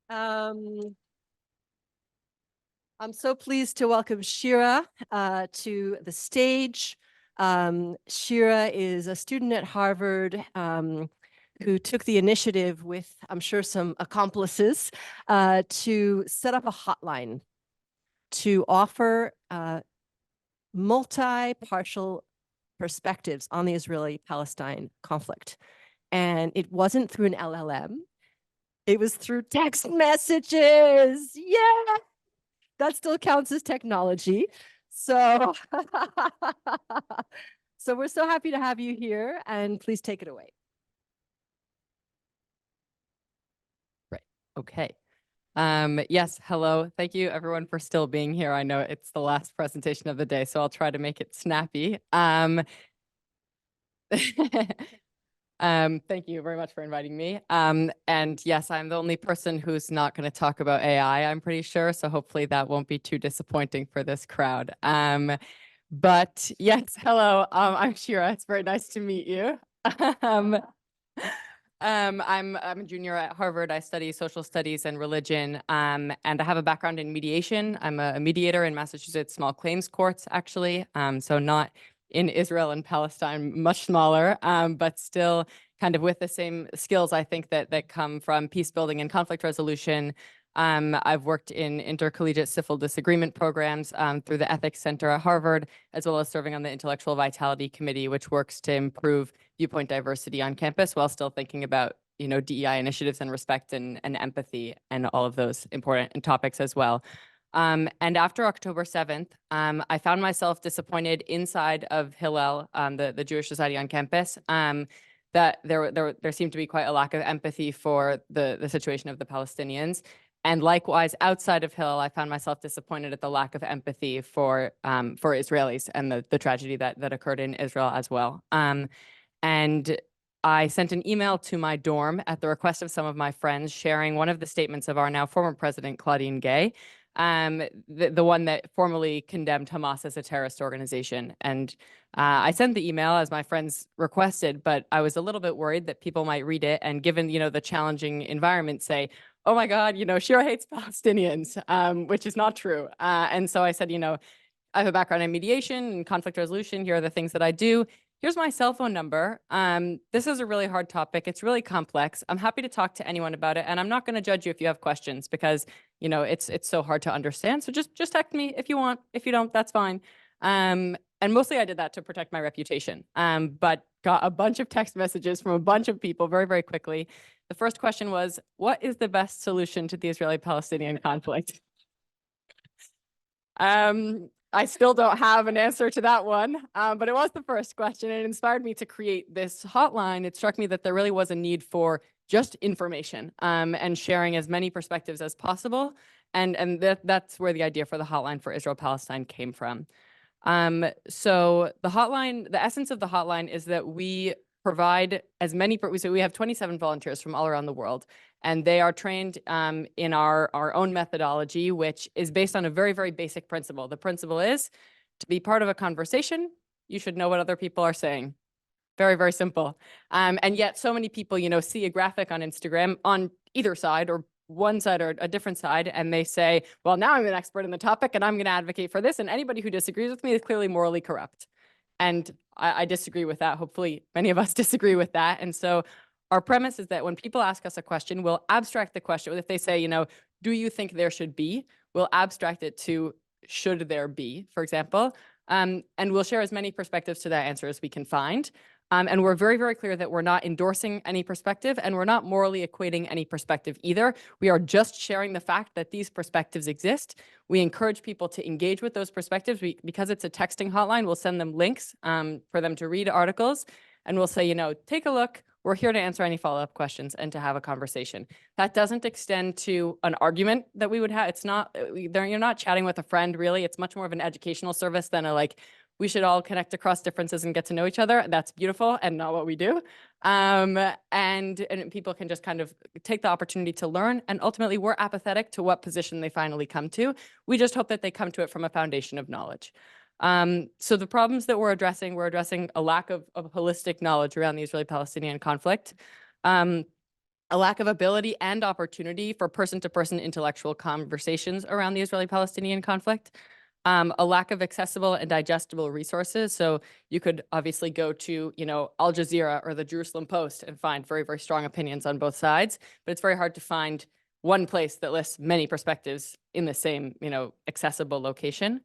I'm so pleased to welcome Shira to the stage. Shira is a student at Harvard who took the initiative with, I'm sure, some accomplices to set up a hotline to offer multi-partial perspectives on the Israeli-Palestine conflict. And it wasn't through an LLM. It was through text messages. Yeah, that still counts as technology. So, so we're so happy to have you here, and please take it away. Right. Okay. Yes, hello. Thank you everyone for still being here. I know it's the last presentation of the day, so I'll try to make it snappy. Thank you very much for inviting me. And yes, I'm the only person who's not going to talk about AI, I'm pretty sure, so hopefully that won't be too disappointing for this crowd. But yes, hello, I'm Shira. It's very nice to meet you. I'm a junior at Harvard. I study social studies and religion, and I have a background in mediation. I'm a mediator in Massachusetts small claims courts, actually. So not in Israel and Palestine, much smaller, but still kind of with the same skills, I think, that come from peace building and conflict resolution. I've worked in intercollegiate civil disagreement programs through the Ethics Center at Harvard, as well as serving on the Intellectual Vitality Committee, which works to improve viewpoint diversity on campus while still thinking about, DEI initiatives and respect and empathy and all of those important topics as well. And after October 7th, I found myself disappointed inside of Hillel, the Jewish Society on campus, that there seemed to be quite a lack of empathy for the situation of the Palestinians. And likewise, outside of Hillel, I found myself disappointed at the lack of empathy for Israelis and the tragedy that occurred in Israel as well. And I sent an email to my dorm at the request of some of my friends, sharing one of the statements of our now former president, Claudine Gay, the one that formally condemned Hamas as a terrorist organization. And I sent the email as my friends requested, but I was a little bit worried that people might read it and, given, the challenging environment, say, oh my God, Shira hates Palestinians, which is not true. And so I said, I have a background in mediation and conflict resolution. Here are the things that I do. Here's my cell phone number. This is a really hard topic. It's really complex. I'm happy to talk to anyone about it, and I'm not going to judge you if you have questions, because it's so hard to understand. So just text me if you want. If you don't, that's fine. And mostly I did that to protect my reputation. But got a bunch of text messages from a bunch of people very, very quickly. The first question was, what is the best solution to the Israeli-Palestinian conflict? I still don't have an answer to that one, but it was the first question, and it inspired me to create this hotline. It struck me that there really was a need for just information and sharing as many perspectives as possible, and that's where the idea for the hotline for Israel-Palestine came from. So the hotline, the essence of the hotline is that we provide as many, so we have 27 volunteers from all around the world, and they are trained in our own methodology, which is based on a very, very basic principle. The principle is, to be part of a conversation, you should know what other people are saying. Very, very simple. And yet so many people, see a graphic on Instagram on either side, or one side or a different side, and they say, well, now I'm an expert in the topic and I'm going to advocate for this, and anybody who disagrees with me is clearly morally corrupt. And I disagree with that. Hopefully many of us disagree with that. And so our premise is that when people ask us a question, we'll abstract the question. If they say, do you think there should be, we'll abstract it to should there be, for example, and we'll share as many perspectives to that answer as we can find. And we're very, very clear that we're not endorsing any perspective, and we're not morally equating any perspective either. We are just sharing the fact that these perspectives exist. We encourage people to engage with those perspectives. Because it's a texting hotline, we'll send them links for them to read articles, and we'll say, take a look. We're here to answer any follow-up questions and to have a conversation. That doesn't extend to an argument that we would have. It's not, you're not chatting with a friend, really. It's much more of an educational service than a we should all connect across differences and get to know each other. That's beautiful and not what we do. And people can just kind of take the opportunity to learn. And ultimately, we're apathetic to what position they finally come to. We just hope that they come to it from a foundation of knowledge. So the problems that we're addressing a lack of holistic knowledge around the Israeli-Palestinian conflict. a lack of ability and opportunity for person-to-person intellectual conversations around the Israeli-Palestinian conflict, a lack of accessible and digestible resources. So you could obviously go to, Al Jazeera or the Jerusalem Post and find very, very strong opinions on both sides, but it's very hard to find one place that lists many perspectives in the same, accessible location.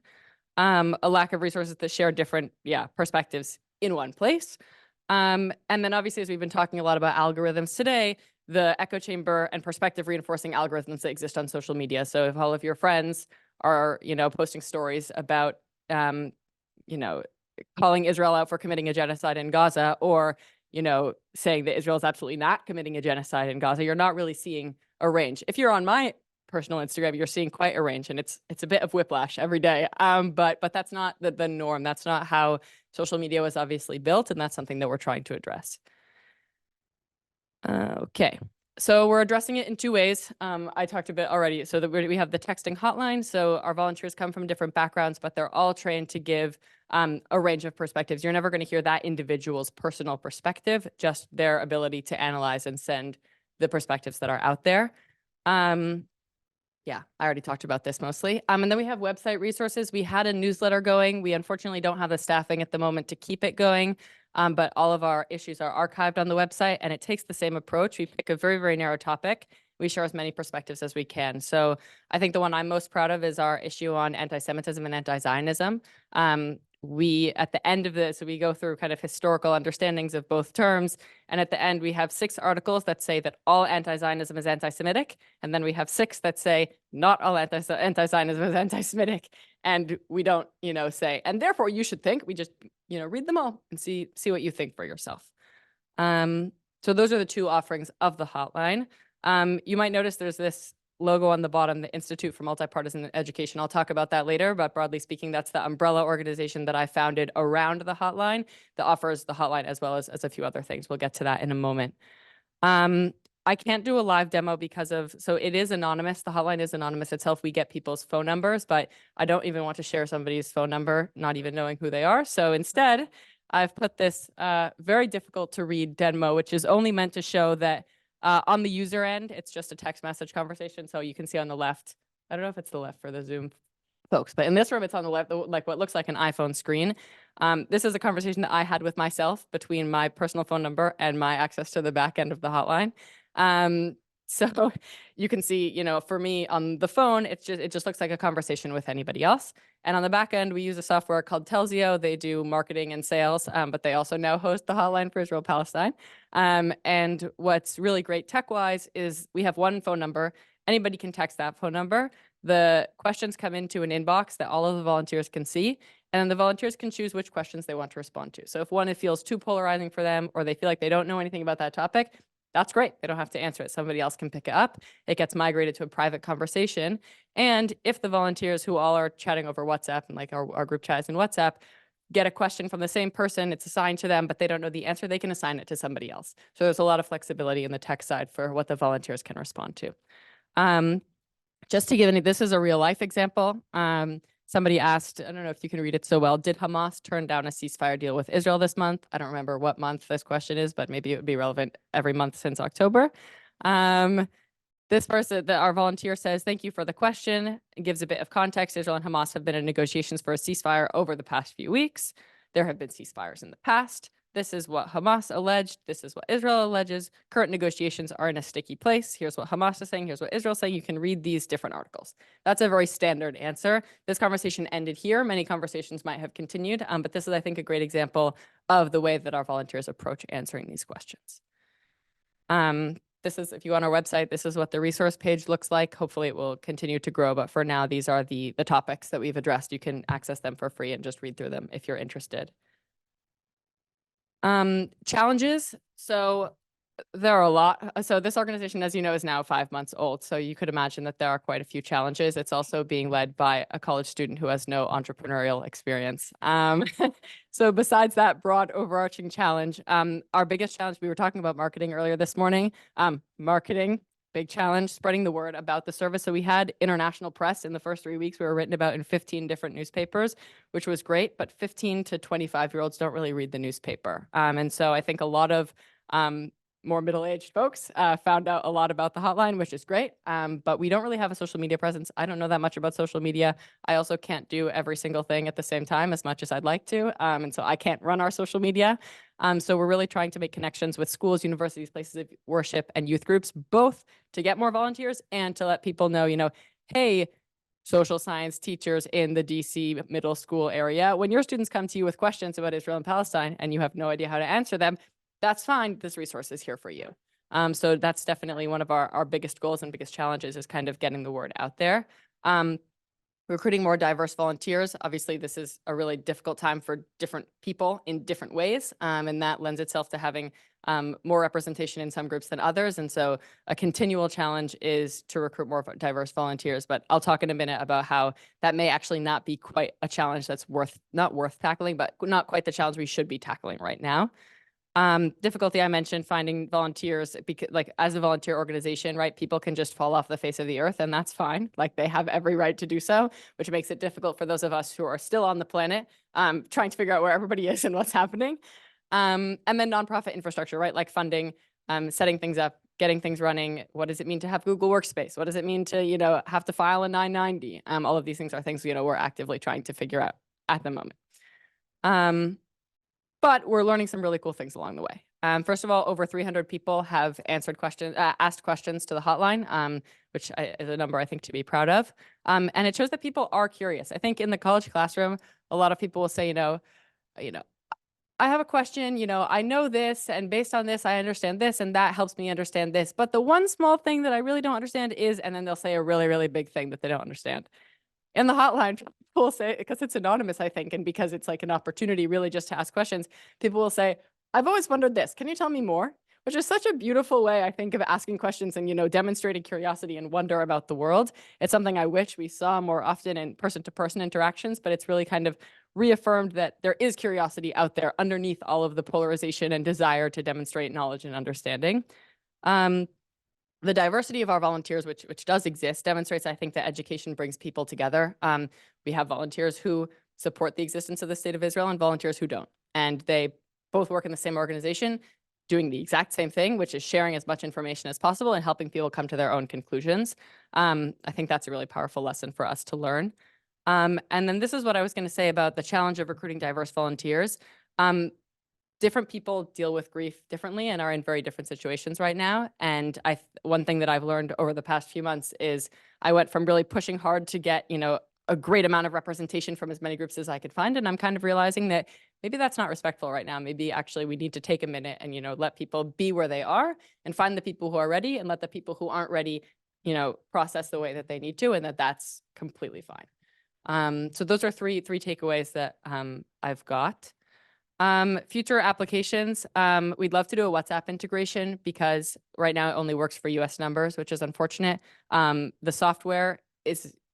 A lack of resources that share different, perspectives in one place. And then obviously, as we've been talking a lot about algorithms today, the echo chamber and perspective reinforcing algorithms that exist on social media. So if all of your friends are, posting stories about, calling Israel out for committing a genocide in Gaza, or, saying that Israel is absolutely not committing a genocide in Gaza, you're not really seeing a range. If you're on my personal Instagram, you're seeing quite a range, and it's a bit of whiplash every day. But that's not the norm. That's not how social media was obviously built, and that's something that we're trying to address. Okay, so we're addressing it in two ways. I talked a bit already. So that we have the texting hotline. So our volunteers come from different backgrounds, but they're all trained to give a range of perspectives. You're never going to hear that individual's personal perspective, just their ability to analyze and send the perspectives that are out there. Yeah, I already talked about this mostly. And then we have website resources. We had a newsletter going. We unfortunately don't have the staffing at the moment to keep it going. But all of our issues are archived on the website, and it takes the same approach. We pick a very, very narrow topic. We share as many perspectives as we can. So I think the one I'm most proud of is our issue on anti-Semitism and anti-Zionism. We, at the end of this, we go through kind of historical understandings of both terms. And at the end, we have 6 articles that say that all anti-Zionism is anti-Semitic. And then we have 6 that say not all anti-Zionism is anti-Semitic. And we don't, say, and therefore you should think. We just, read them all and see what you think for yourself. So those are the 2 offerings of the hotline. You might notice there's this logo on the bottom, the Institute for Multipartisan Education. I'll talk about that later, but broadly speaking, that's the umbrella organization that I founded around the hotline that offers the hotline as well as a few other things. We'll get to that in a moment. I can't do a live demo so it is anonymous. The hotline is anonymous itself. We get people's phone numbers, but I don't even want to share somebody's phone number, not even knowing who they are. So instead, I've put this very difficult to read demo, which is only meant to show that on the user end, it's just a text message conversation. So you can see on the left, I don't know if it's the left for the Zoom folks, but in this room, it's on the left, like what looks like an iPhone screen. This is a conversation that I had with myself between my personal phone number and my access to the back end of the hotline. So you can see, for me on the phone, it just looks like a conversation with anybody else. And on the back end, we use a software called Telsio. They do marketing and sales, but they also now host the hotline for Israel-Palestine. And what's really great tech-wise is we have one phone number. Anybody can text that phone number. The questions come into an inbox that all of the volunteers can see, and then the volunteers can choose which questions they want to respond to. So if one feels too polarizing for them, or they feel like they don't know anything about that topic, that's great. They don't have to answer it. Somebody else can pick it up. It gets migrated to a private conversation. And if the volunteers, who all are chatting over WhatsApp, and like our group chats in WhatsApp, get a question from the same person, it's assigned to them, but they don't know the answer, they can assign it to somebody else. So there's a lot of flexibility in the tech side for what the volunteers can respond to. Just to give this is a real life example. Somebody asked, I don't know if you can read it so well, did Hamas turn down a ceasefire deal with Israel this month? I don't remember what month this question is, but maybe it would be relevant every month since October. This person, our volunteer says, thank you for the question. It gives a bit of context. Israel and Hamas have been in negotiations for a ceasefire over the past few weeks. There have been ceasefires in the past. This is what Hamas alleged. This is what Israel alleges. Current negotiations are in a sticky place. Here's what Hamas is saying. Here's what Israel is saying. You can read these different articles. That's a very standard answer. This conversation ended here. Many conversations might have continued, but this is, I think, a great example of the way that our volunteers approach answering these questions. This is, if you go on our website, this is what the resource page looks like. Hopefully it will continue to grow, but for now, these are the topics that we've addressed. You can access them for free and just read through them if you're interested. Challenges. So there are a lot. So this organization, as you know, is now 5 months old. So you could imagine that there are quite a few challenges. It's also being led by a college student who has no entrepreneurial experience. So besides that broad overarching challenge, our biggest challenge, we were talking about marketing earlier this morning. Marketing, big challenge, spreading the word about the service. So we had international press in the first 3 weeks. We were written about in 15 different newspapers, which was great, but 15 to 25-year-olds don't really read the newspaper. And so I think a lot of more middle-aged folks found out a lot about the hotline, which is great. But we don't really have a social media presence. I don't know that much about social media. I also can't do every single thing at the same time as much as I'd like to. And so I can't run our social media. So we're really trying to make connections with schools, universities, places of worship, and youth groups, both to get more volunteers and to let people know, hey, social science teachers in the DC middle school area, when your students come to you with questions about Israel and Palestine and you have no idea how to answer them, that's fine. This resource is here for you. So that's definitely one of our biggest goals and biggest challenges, is kind of getting the word out there. Recruiting more diverse volunteers. Obviously, this is a really difficult time for different people in different ways, and that lends itself to having more representation in some groups than others. And so a continual challenge is to recruit more diverse volunteers. But I'll talk in a minute about how that may actually not be quite a challenge that's not worth tackling, but not quite the challenge we should be tackling right now. Difficulty I mentioned, finding volunteers, because like as a volunteer organization, right, people can just fall off the face of the earth, and that's fine. Like they have every right to do so, which makes it difficult for those of us who are still on the planet, trying to figure out where everybody is and what's happening. And then nonprofit infrastructure, right, like funding, setting things up, getting things running. What does it mean to have Google Workspace? What does it mean to, have to file a 990? All of these things are things, we're actively trying to figure out at the moment. But we're learning some really cool things along the way. First of all, over 300 people have asked questions to the hotline, which is a number I think to be proud of. And it shows that people are curious. I think in the college classroom, a lot of people will say, I have a question, I know this, and based on this, I understand this, and that helps me understand this. But the one small thing that I really don't understand is, and then they'll say a really, really big thing that they don't understand. In the hotline, people will say, because it's anonymous, I think, and because it's like an opportunity really just to ask questions, people will say, I've always wondered this. Can you tell me more? Which is such a beautiful way, I think, of asking questions and, demonstrating curiosity and wonder about the world. It's something I wish we saw more often in person-to-person interactions, but it's really kind of reaffirmed that there is curiosity out there underneath all of the polarization and desire to demonstrate knowledge and understanding. The diversity of our volunteers, which does exist, demonstrates, I think, that education brings people together. We have volunteers who support the existence of the State of Israel and volunteers who don't. And they both work in the same organization, doing the exact same thing, which is sharing as much information as possible and helping people come to their own conclusions. I think that's a really powerful lesson for us to learn. And then this is what I was going to say about the challenge of recruiting diverse volunteers. Different people deal with grief differently and are in very different situations right now. And one thing that I've learned over the past few months is I went from really pushing hard to get, a great amount of representation from as many groups as I could find. And I'm kind of realizing that maybe that's not respectful right now. Maybe actually we need to take a minute and, let people be where they are and find the people who are ready and let the people who aren't ready, process the way that they need to, and that's completely fine. So those are three takeaways that I've got. Future applications, we'd love to do a WhatsApp integration because right now it only works for US numbers, which is unfortunate. The software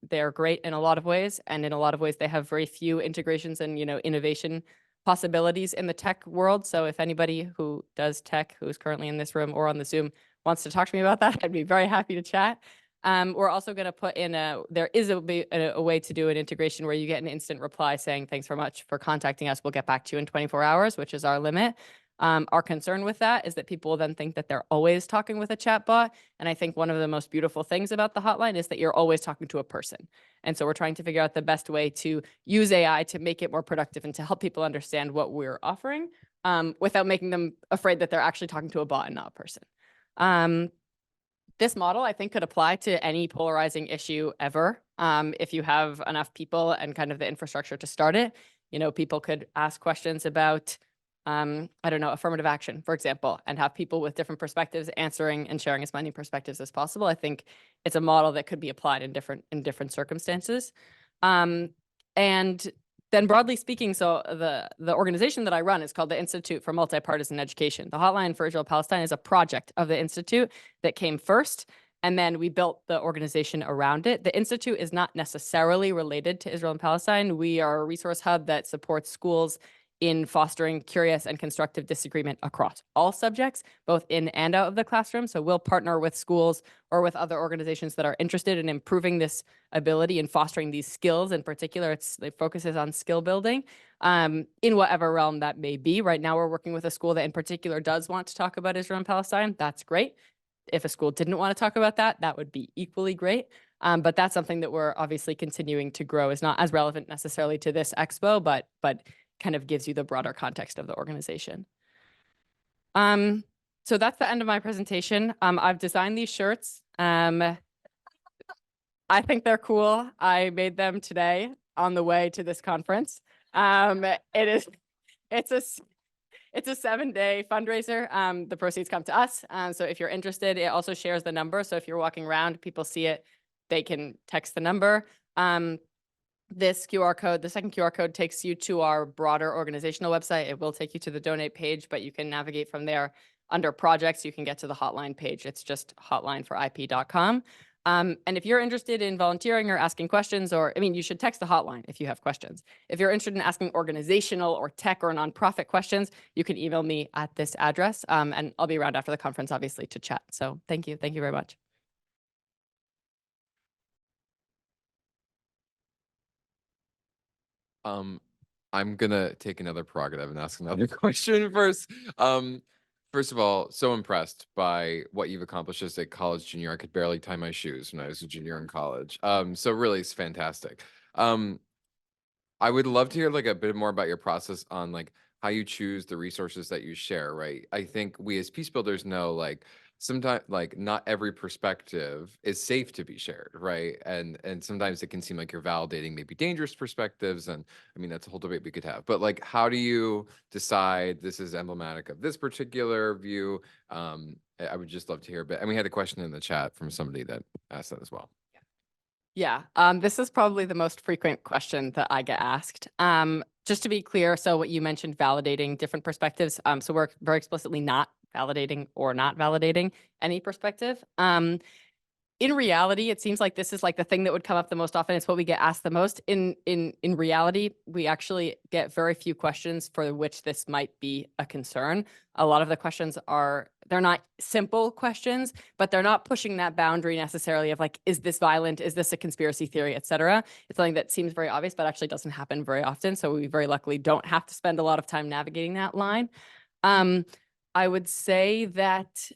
they're great in a lot of ways, and in a lot of ways they have very few integrations and, innovation possibilities in the tech world. So if anybody who does tech, who's currently in this room or on the Zoom, wants to talk to me about that, I'd be very happy to chat. We're also going to put in there is a way to do an integration where you get an instant reply saying, thanks very much for contacting us. We'll get back to you in 24 hours, which is our limit. Our concern with that is that people will then think that they're always talking with a chatbot. And I think one of the most beautiful things about the hotline is that you're always talking to a person. And so we're trying to figure out the best way to use AI to make it more productive and to help people understand what we're offering without making them afraid that they're actually talking to a bot and not a person. This model, I think, could apply to any polarizing issue ever. If you have enough people and kind of the infrastructure to start it, people could ask questions about, affirmative action, for example, and have people with different perspectives answering and sharing as many perspectives as possible. I think it's a model that could be applied in different circumstances. And then broadly speaking, so the organization that I run is called the Institute for Multipartisan Education. The Hotline for Israel-Palestine is a project of the Institute that came first, and then we built the organization around it. The Institute is not necessarily related to Israel and Palestine. We are a resource hub that supports schools in fostering curious and constructive disagreement across all subjects, both in and out of the classroom. So we'll partner with schools or with other organizations that are interested in improving this ability and fostering these skills. In particular, it focuses on skill building in whatever realm that may be. Right now, we're working with a school that in particular does want to talk about Israel and Palestine. That's great. If a school didn't want to talk about that, that would be equally great. But that's something that we're obviously continuing to grow. Is not as relevant necessarily to this expo, but kind of gives you the broader context of the organization. So that's the end of my presentation. I've designed these shirts. I think they're cool. I made them today on the way to this conference. It's a 7-day fundraiser. The proceeds come to us. So if you're interested, it also shares the number. So if you're walking around, people see it, they can text the number. This QR code, the second QR code takes you to our broader organizational website. It will take you to the donate page, but you can navigate from there. Under projects, you can get to the hotline page. It's just hotlineforip.com. And if you're interested in volunteering or asking questions, you should text the hotline if you have questions. If you're interested in asking organizational or tech or nonprofit questions, you can email me at this address. And I'll be around after the conference, obviously, to chat. So thank you. Thank you very much. I'm gonna take another prerogative and ask another question first. First of all, so impressed by what you've accomplished as a college junior. I could barely tie my shoes when I was a junior in college. So really it's fantastic. I would love to hear like a bit more about your process on like how you choose the resources that you share, right? I think we as peace builders know like sometimes like not every perspective is safe to be shared, right? And sometimes it can seem like you're validating maybe dangerous perspectives, and I mean that's a whole debate we could have. But like how do you decide this is emblematic of this particular view? I would just love to hear a bit. And we had a question in the chat from somebody that asked that as well. Yeah, this is probably the most frequent question that I get asked. Just to be clear, so what you mentioned, validating different perspectives. So we're very explicitly not validating or not validating any perspective. In reality, it seems like this is like the thing that would come up the most often. It's what we get asked the most. In reality, we actually get very few questions for which this might be a concern. A lot of the questions they're not simple questions, but they're not pushing that boundary necessarily of like, is this violent? Is this a conspiracy theory, et cetera? It's something that seems very obvious, but actually doesn't happen very often. So we very luckily don't have to spend a lot of time navigating that line. I would say that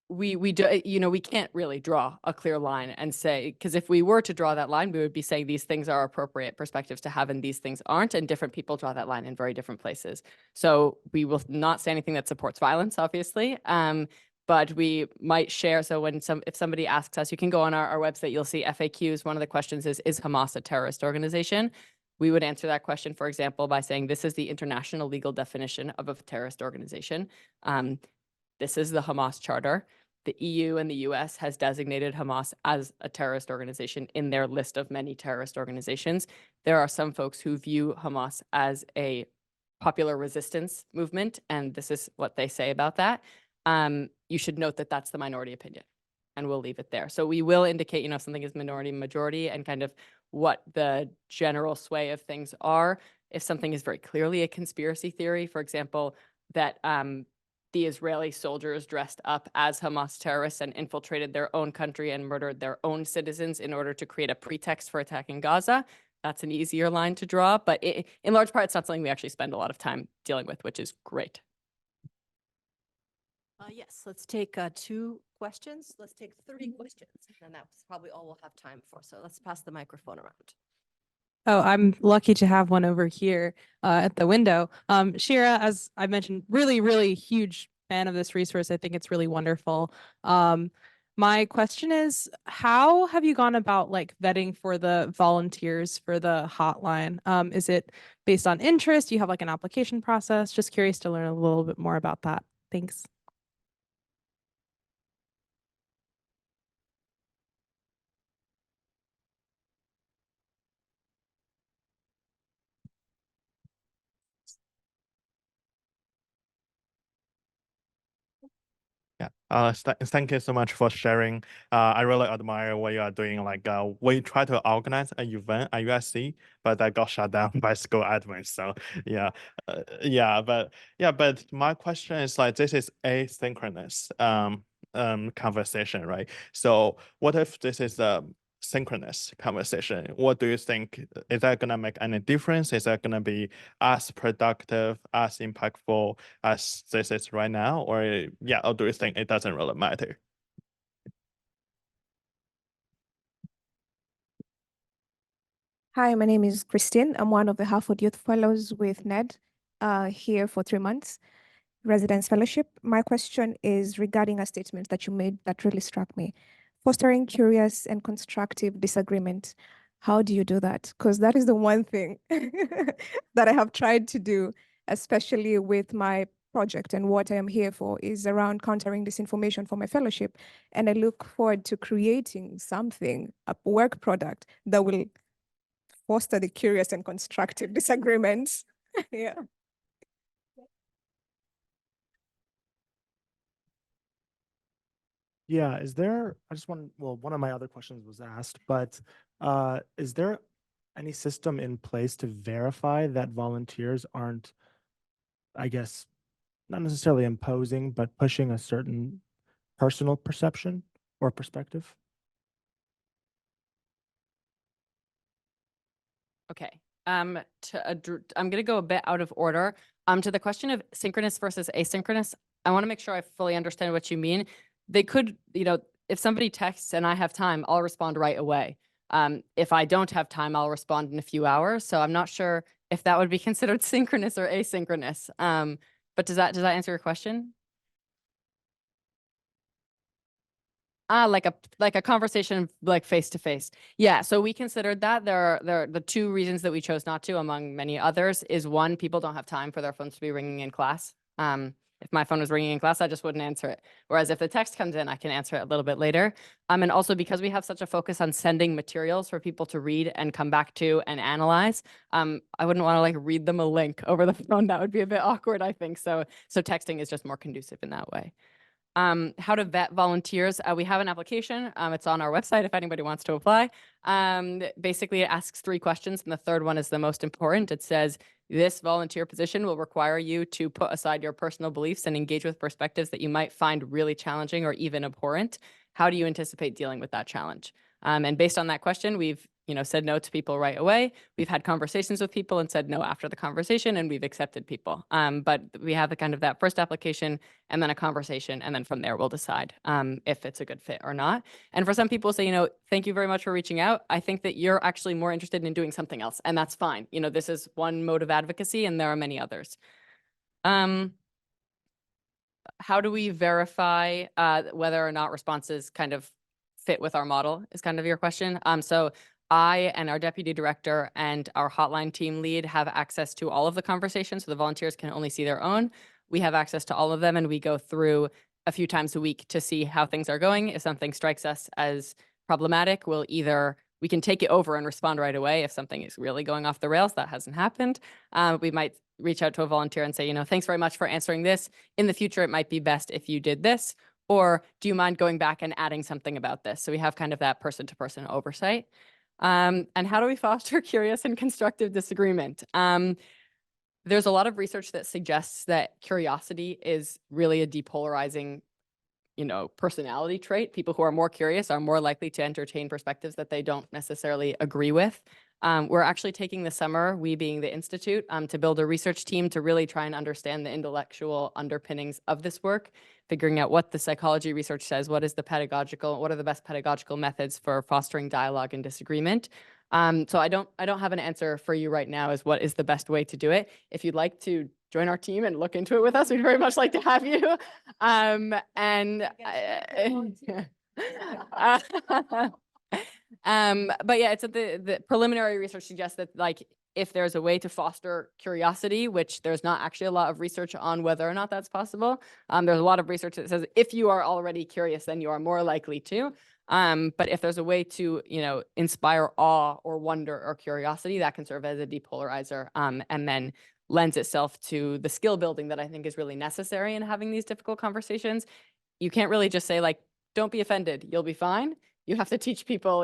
we do, we can't really draw a clear line and say, because if we were to draw that line, we would be saying these things are appropriate perspectives to have and these things aren't, and different people draw that line in very different places. So we will not say anything that supports violence, obviously, but we might share. So if somebody asks us, you can go on our website, you'll see FAQs. One of the questions is Hamas a terrorist organization? We would answer that question, for example, by saying this is the international legal definition of a terrorist organization. This is the Hamas charter. The EU and the US has designated Hamas as a terrorist organization in their list of many terrorist organizations. There are some folks who view Hamas as a popular resistance movement, and this is what they say about that. You should note that that's the minority opinion, and we'll leave it there. So we will indicate, if something is minority, majority, and kind of what the general sway of things are. If something is very clearly a conspiracy theory, for example, that the Israeli soldiers dressed up as Hamas terrorists and infiltrated their own country and murdered their own citizens in order to create a pretext for attacking Gaza. That's an easier line to draw, but in large part, it's not something we actually spend a lot of time dealing with, which is great. Yes, let's take 2 questions. Let's take 3 questions, and that's probably all we'll have time for. So let's pass the microphone around. Oh, I'm lucky to have one over here at the window. Shira, as I mentioned, really, really huge fan of this resource. I think it's really wonderful. My question is, how have you gone about like vetting for the volunteers for the hotline? Is it based on interest? Do you have like an application process? Just curious to learn a little bit more about that. Thanks. Yeah, Thank you so much for sharing. I really admire what you are doing. Like, we try to organize an event at USC, but that got shut down by school admins. So yeah, but my question is like, this is asynchronous conversation, right? So what if this is a synchronous conversation? What do you think? Is that gonna make any difference? Is that gonna be as productive, as impactful as this is right now? Or do you think it doesn't really matter? Hi, my name is Christine. I'm one of the Harvard Youth Fellows with NED, here for 3 months, residence fellowship. My question is regarding a statement that you made that really struck me. Fostering curious and constructive disagreement. How do you do that? Because that is the one thing that I have tried to do, especially with my project, and what I am here for is around countering disinformation for my fellowship. And I look forward to creating something, a work product that will foster the curious and constructive disagreements. Yeah. Yeah, one of my other questions was asked, but is there any system in place to verify that volunteers aren't, I guess, not necessarily imposing, but pushing a certain personal perception or perspective? Okay. I'm going to go a bit out of order. To the question of synchronous versus asynchronous, I want to make sure I fully understand what you mean. They could, if somebody texts and I have time, I'll respond right away. If I don't have time, I'll respond in a few hours. So I'm not sure if that would be considered synchronous or asynchronous. But does that answer your question? Like a conversation, like face to face. Yeah. So we considered that. There are the two reasons that we chose not to, among many others, is one, people don't have time for their phones to be ringing in class. If my phone was ringing in class, I just wouldn't answer it. Whereas if the text comes in, I can answer it a little bit later. And also because we have such a focus on sending materials for people to read and come back to and analyze, I wouldn't want to like read them a link over the phone. That would be a bit awkward, I think. So texting is just more conducive in that way. How to vet volunteers. We have an application. It's on our website if anybody wants to apply. Basically, it asks 3 questions, and the third one is the most important. It says, this volunteer position will require you to put aside your personal beliefs and engage with perspectives that you might find really challenging or even abhorrent. How do you anticipate dealing with that challenge? And based on that question, we've said no to people right away. We've had conversations with people and said no after the conversation, and we've accepted people. But we have that first application and then a conversation, and then from there we'll decide if it's a good fit or not. And for some people say, thank you very much for reaching out. I think that you're actually more interested in doing something else, and that's fine. This is one mode of advocacy, and there are many others. How do we verify whether or not responses kind of fit with our model is kind of your question. So I and our deputy director and our hotline team lead have access to all of the conversations, so the volunteers can only see their own. We have access to all of them, and we go through a few times a week to see how things are going. If something strikes us as problematic, we can take it over and respond right away. If something is really going off the rails, that hasn't happened. We might reach out to a volunteer and say, thanks very much for answering this. In the future, it might be best if you did this. Or do you mind going back and adding something about this? So we have kind of that person-to-person oversight. And how do we foster curious and constructive disagreement? There's a lot of research that suggests that curiosity is really a depolarizing, personality trait. People who are more curious are more likely to entertain perspectives that they don't necessarily agree with. We're actually taking the summer, we being the Institute, to build a research team to really try and understand the intellectual underpinnings of this work, figuring out what the psychology research says, what are the best pedagogical methods for fostering dialogue and disagreement. So I don't have an answer for you right now as what is the best way to do it. If you'd like to join our team and look into it with us, we'd very much like to have you. But yeah, it's the preliminary research suggests that if there's a way to foster curiosity, which there's not actually a lot of research on whether or not that's possible. There's a lot of research that says if you are already curious, then you are more likely to. But if there's a way to, inspire awe or wonder or curiosity, that can serve as a depolarizer, and then lends itself to the skill building that I think is really necessary in having these difficult conversations. you can't really just say like, don't be offended, you'll be fine. You have to teach people,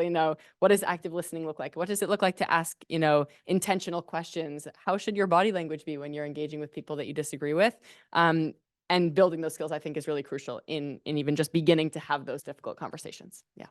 what does active listening look like? What does it look like to ask, intentional questions? How should your body language be when you're engaging with people that you disagree with? And building those skills, I think, is really crucial in even just beginning to have those difficult conversations. Yeah.